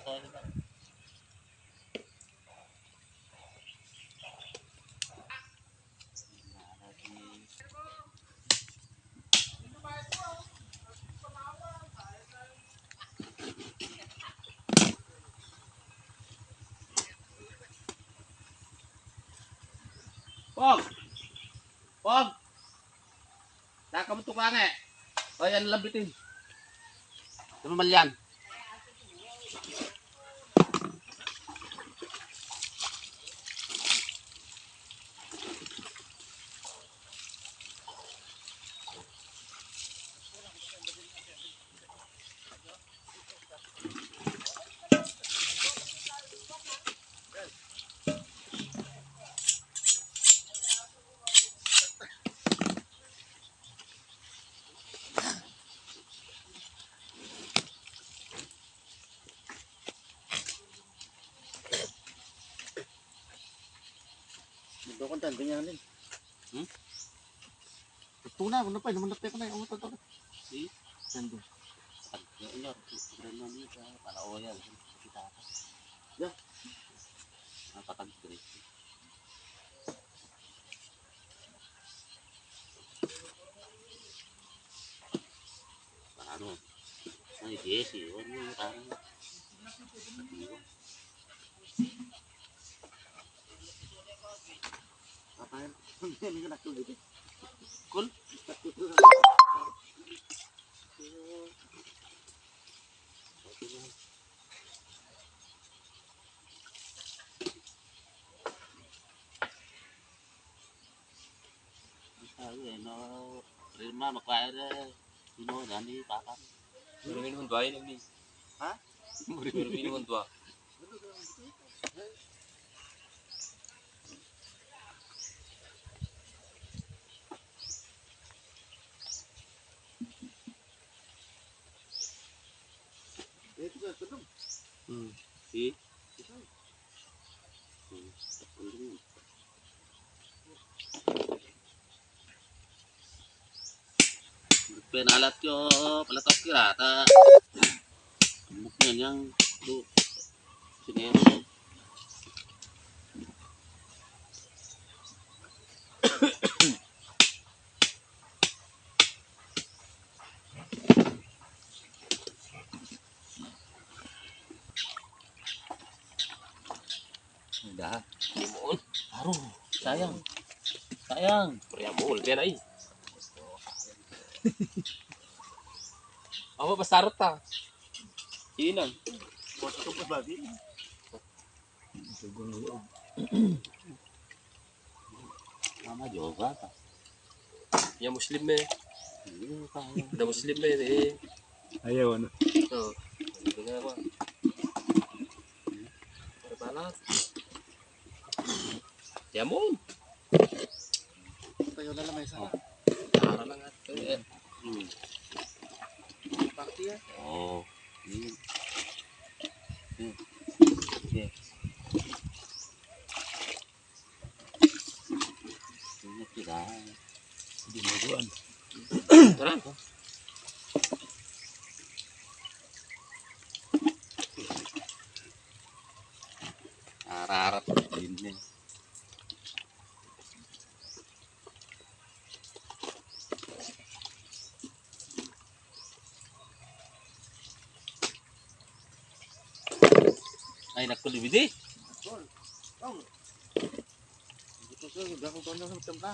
pala to. Pog! Pog! Nakamutok lang eh. O yan lambitin. Tumamal yan. Ito ko tan ganyan din. Ito na, ano pa, naman ko na yung ito. Si Sando. Ano, ano ni para oil kita. Ya. Napatag dire. Ano? Ay, Jesse, ano yung parang apa yan? Hindi ka nakul dito. Kul? Ay, no, rilma makwaire. Ino dani pakan. Minum dua ini. Hah? Minum dua. Si. Penalat yo palatok kirata. Mungkin yang lu sini. Udah. Limon. Aduh, sayang. Sayang. Priamul dia nai. Apa pasarot ta? Inan. Bos itu pas babi. Mama juga ta. Ya muslim eh. Ada muslim eh. Ayaw ano. Tuh. Dengar apa? Berbalas. Diamond. Tayo na lang may sana. Para lang at. Bakti ya. Oh. Ini. Oke. Ini tidak. Di maguan. Tara. Harap ini. Ay nakulibid eh. Ito sir, gagawin ko na sa tempa.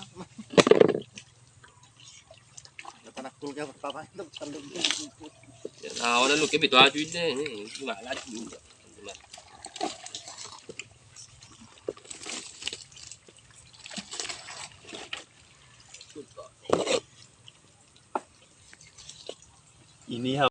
Natanakul ka papa ito tandog. Nah, orang lu kebit waju ini. Gimana juga. Inihaw.